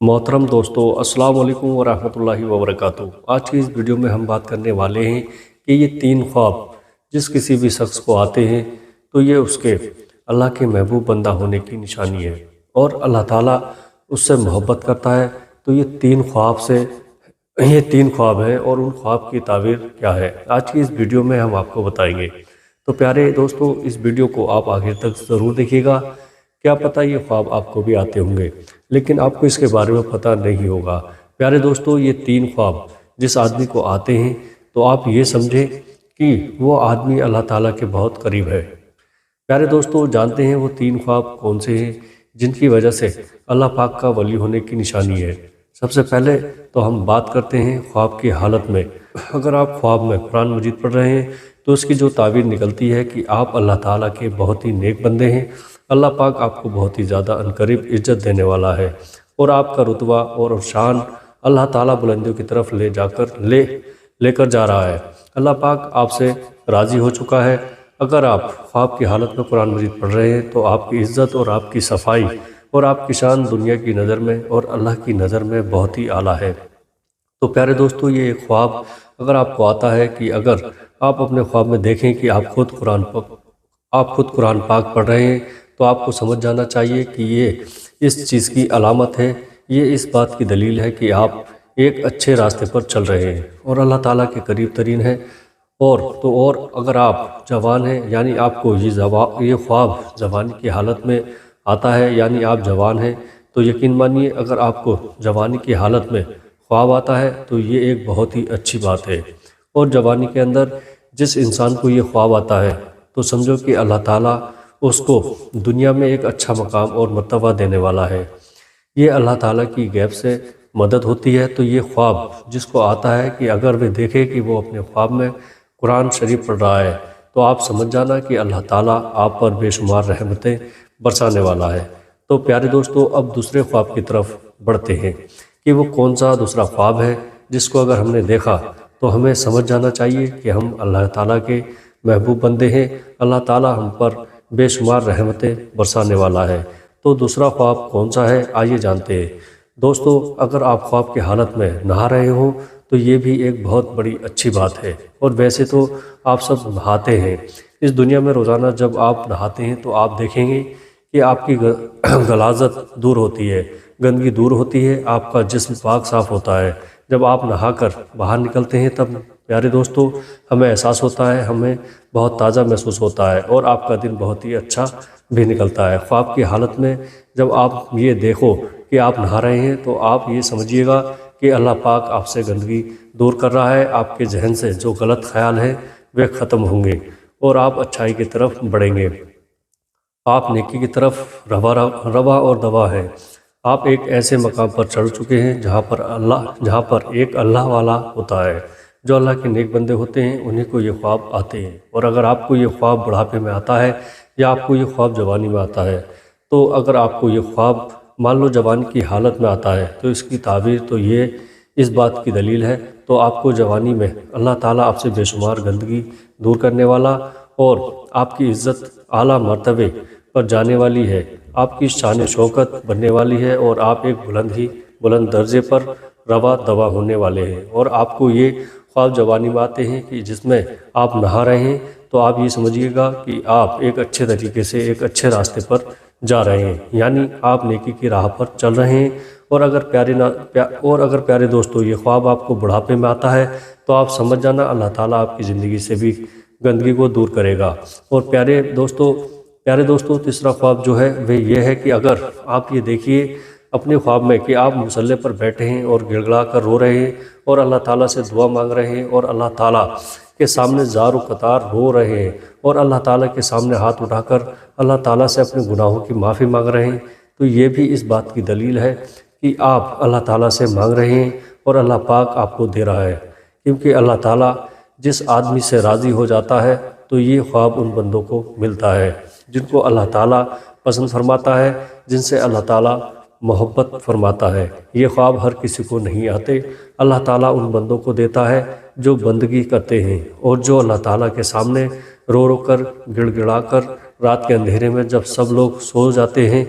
मोहतरम दोस्तों, अस्सलाम वालेकुम वरहमतुल्लाहि वबरकातुहू। आज की इस वीडियो में हम बात करने वाले हैं कि ये तीन ख्वाब जिस किसी भी शख्स को आते हैं तो ये उसके अल्लाह के महबूब बंदा होने की निशानी है और अल्लाह ताला उससे मोहब्बत करता है। तो ये तीन ख्वाब हैं और उन ख्वाब की ताबीर क्या है, आज की इस वीडियो में हम आपको बताएंगे। तो प्यारे दोस्तों, इस वीडियो को आप आखिर तक ज़रूर देखिएगा। क्या पता ये ख्वाब आपको भी आते होंगे, लेकिन आपको इसके बारे में पता नहीं होगा। प्यारे दोस्तों, ये तीन ख्वाब जिस आदमी को आते हैं तो आप ये समझें कि वो आदमी अल्लाह ताला के बहुत करीब है। प्यारे दोस्तों, जानते हैं वो तीन ख्वाब कौन से हैं जिनकी वजह से अल्लाह पाक का वली होने की निशानी है। सबसे पहले तो हम बात करते हैं ख्वाब की हालत में। अगर आप ख्वाब में कुरान मजीद पढ़ रहे हैं तो उसकी जो ताबीर निकलती है कि आप अल्लाह ताला के बहुत ही नेक बंदे हैं। अल्लाह पाक आपको बहुत ही ज़्यादा अनकरीब इज्जत देने वाला है और आपका रुतबा और शान अल्लाह ताला बुलंदियों की तरफ लेकर जा रहा है। अल्लाह पाक आपसे राज़ी हो चुका है। अगर आप ख्वाब की हालत में कुरान मजीद पढ़ रहे हैं तो आपकी इज़्ज़त और आपकी सफाई और आपकी शान दुनिया की नज़र में और अल्लाह की नज़र में बहुत ही आला है। तो प्यारे दोस्तों, ये एक ख्वाब अगर आपको आता है कि अगर आप अपने ख्वाब में देखें कि आप खुद कुरान पाक पढ़ रहे हैं तो आपको समझ जाना चाहिए कि ये इस चीज़ की अलामत है, ये इस बात की दलील है कि आप एक अच्छे रास्ते पर चल रहे हैं और अल्लाह ताला के करीब तरीन है। और अगर आप जवान हैं, यानी आपको ये ख्वाब जवानी की हालत में आता है, यानी आप जवान हैं, तो यकीन मानिए अगर आपको जवानी की हालत में ख्वाब आता है तो ये एक बहुत ही अच्छी बात है। और जवानी के अंदर जिस इंसान को ये ख्वाब आता है तो समझो कि अल्लाह ताला उसको दुनिया में एक अच्छा मकाम और मर्तबा देने वाला है। ये अल्लाह ताला की गैब से मदद होती है। तो ये ख्वाब जिसको आता है कि अगर वे देखे कि वो अपने ख्वाब में कुरान शरीफ पढ़ रहा है तो आप समझ जाना कि अल्लाह ताला आप पर बेशुमार रहमतें बरसाने वाला है। तो प्यारे दोस्तों, अब दूसरे ख्वाब की तरफ बढ़ते हैं कि वो कौन सा दूसरा ख्वाब है जिसको अगर हमने देखा तो हमें समझ जाना चाहिए कि हम अल्लाह ताला के महबूब बंदे हैं। अल्लाह ताला हम पर बेशुमार रहमतें बरसाने वाला है। तो दूसरा ख्वाब कौन सा है, आइए जानते हैं। दोस्तों, अगर आप ख्वाब की हालत में नहा रहे हो तो ये भी एक बहुत बड़ी अच्छी बात है। और वैसे तो आप सब नहाते हैं इस दुनिया में रोज़ाना। जब आप नहाते हैं तो आप देखेंगे कि आपकी गलाजत दूर होती है, गंदगी दूर होती है, आपका जिस्म पाक साफ़ होता है। जब आप नहाकर बाहर निकलते हैं तब प्यारे दोस्तों हमें एहसास होता है, हमें बहुत ताज़ा महसूस होता है और आपका दिन बहुत ही अच्छा भी निकलता है। ख्वाब की हालत में जब आप ये देखो कि आप नहा रहे हैं तो आप ये समझिएगा कि अल्लाह पाक आपसे गंदगी दूर कर रहा है। आपके जहन से जो गलत ख्याल है वे ख़त्म होंगे और आप अच्छाई की तरफ बढ़ेंगे। आप नेकी की तरफ रवा और दवा है। आप एक ऐसे मकाम पर चढ़ चुके हैं जहाँ पर एक अल्लाह वाला होता है। जो अल्लाह के नेक बंदे होते हैं उन्हीं को ये ख्वाब आते हैं। और अगर आपको ये ख्वाब बुढ़ापे में आता है या आपको ये ख्वाब जवानी में आता है, तो अगर आपको ये ख्वाब मान लो जवानी की हालत में आता है तो इसकी ताबीर तो ये इस बात की दलील है। तो आपको जवानी में अल्लाह ताला आपसे बेशुमार गंदगी दूर करने वाला और आपकी इज़्ज़त आला मर्तबे पर जाने वाली है, आपकी शान शौकत बनने वाली है और आप एक बुलंद दर्जे पर रवा दवा होने वाले हैं। और आपको ये ख्वाब जवानी में आते हैं कि जिसमें आप नहा रहे हैं तो आप ये समझिएगा कि आप एक अच्छे तरीके से एक अच्छे रास्ते पर जा रहे हैं, यानी आप नेकी की राह पर चल रहे हैं। और अगर प्यारे दोस्तों ये ख्वाब आपको बुढ़ापे में आता है तो आप समझ जाना अल्लाह ताला आपकी ज़िंदगी से भी गंदगी को दूर करेगा। और प्यारे दोस्तों तीसरा ख्वाब जो है वह यह है कि अगर आप ये देखिए अपने ख्वाब में कि आप मुसल्ले पर बैठे हैं और गिड़गिड़ा कर रो रहे हैं और अल्लाह ताला से दुआ मांग रहे हैं और अल्लाह ताला के सामने ज़ार कतार रो रहे हैं और अल्लाह ताला के सामने हाथ उठाकर अल्लाह ताला से अपने गुनाहों की माफ़ी मांग रहे हैं। तो ये भी इस बात की दलील है कि आप अल्लाह ताला से मांग रहे हैं और अल्लाह पाक आपको दे रहा है। क्योंकि अल्लाह ताला जिस आदमी से राज़ी हो जाता है तो ये ख्वाब उन बंदों को मिलता है जिनको अल्लाह ताला पसंद फरमाता है, जिनसे अल्लाह ताला मोहब्बत फरमाता है। ये ख्वाब हर किसी को नहीं आते। अल्लाह ताला उन बंदों को देता है जो बंदगी करते हैं और जो अल्लाह ताला के सामने रो रो कर गिड़गिड़ा कर रात के अंधेरे में जब सब लोग सो जाते हैं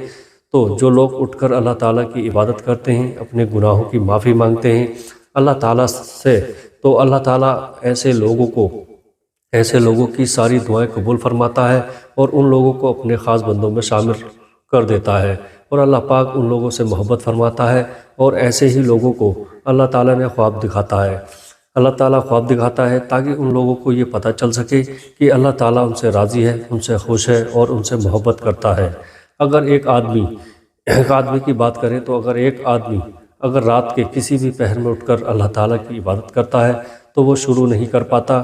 تو جو لوگ اٹھ کر اللہ تعالیٰ کی عبادت کرتے ہیں، اپنے گناہوں کی معافی مانگتے ہیں اللہ تعالیٰ سے، تو اللہ تعالیٰ ایسے لوگوں کی ساری دعائیں قبول فرماتا ہے اور ان لوگوں کو اپنے خاص بندوں میں شامل کر دیتا ہے، اور اللہ پاک ان لوگوں سے محبت فرماتا ہے، اور ایسے ہی لوگوں کو اللہ تعالیٰ نے خواب دکھاتا ہے۔ اللہ تعالیٰ خواب دکھاتا ہے تاکہ ان لوگوں کو یہ پتہ چل سکے کہ اللہ تعالیٰ ان سے راضی ہے، ان سے خوش ہے اور ان سے محبت کرتا ہے۔ اگر ایک آدمی کی بات کریں تو اگر رات کے کسی بھی پہر میں اٹھ کر اللہ تعالیٰ کی عبادت کرتا ہے تو وہ شروع نہیں کر پاتا،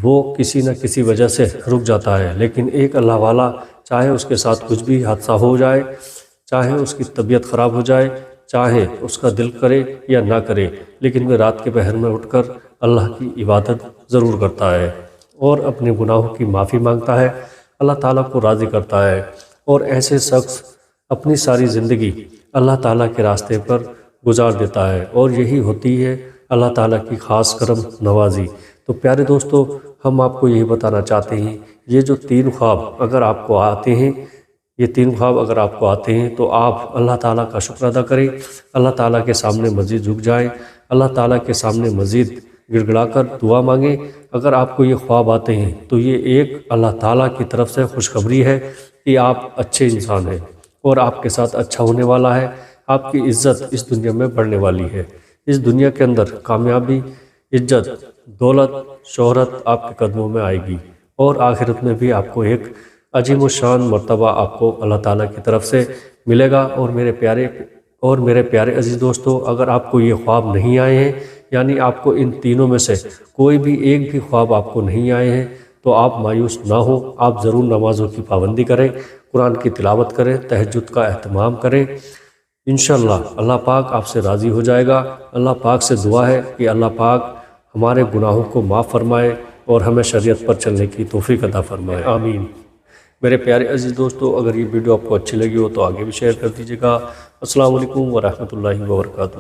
وہ کسی نہ کسی وجہ سے رک جاتا ہے۔ لیکن ایک اللہ والا، چاہے اس کے ساتھ کچھ بھی حادثہ ہو جائے، چاہے اس کی طبیعت خراب ہو جائے، چاہے اس کا دل کرے یا نہ کرے، لیکن وہ رات کے پہر میں اٹھ کر اللہ کی عبادت ضرور کرتا ہے اور اپنے گناہوں کی معافی مانگتا ہے، اللہ تعالیٰ کو راضی کرتا ہے، اور ایسے شخص اپنی ساری زندگی اللہ تعالیٰ کے راستے پر گزار دیتا ہے، اور یہی ہوتی ہے اللہ تعالیٰ کی خاص کرم نوازی۔ تو پیارے دوستو، ہم آپ کو یہی بتانا چاہتے ہیں، یہ جو تین خواب اگر آپ کو آتے ہیں تو آپ اللہ تعالیٰ کا شکر ادا کریں، اللہ تعالیٰ کے سامنے مزید جھک جائیں، اللہ تعالیٰ کے سامنے مزید گڑ گڑا کر دعا مانگیں۔ اگر آپ کو یہ خواب آتے ہیں تو یہ ایک اللہ تعالیٰ کی طرف سے خوشخبری ہے کہ آپ اچھے انسان ہیں اور آپ کے ساتھ اچھا ہونے والا ہے، آپ کی عزت اس دنیا میں بڑھنے والی ہے، اس دنیا کے اندر کامیابی، عزت، دولت، شہرت آپ کے قدموں میں آئے گی، اور آخرت میں بھی آپ کو ایک عظیم الشان مرتبہ آپ کو اللہ تعالیٰ کی طرف سے ملے گا۔ اور میرے پیارے عزیز دوستو، اگر آپ کو یہ خواب نہیں آئے ہیں، یعنی آپ کو ان تینوں میں سے کوئی بھی ایک بھی خواب آپ کو نہیں آئے ہیں، تو آپ مایوس نہ ہو، آپ ضرور نمازوں کی پابندی کریں، قرآن کی تلاوت کریں، تہجد کا اہتمام کریں، انشاءاللہ اللہ پاک آپ سے راضی ہو جائے گا۔ اللہ پاک سے دعا ہے کہ اللہ پاک ہمارے گناہوں کو معاف فرمائے اور ہمیں شریعت پر چلنے کی توفیق عطا فرمائے، آمین۔ میرے پیارے عزیز دوستو، اگر یہ ویڈیو آپ کو اچھی لگی ہو تو آگے بھی شیئر کر دیجیے گا۔ السلام علیکم ورحمۃ اللہ وبرکاتہ۔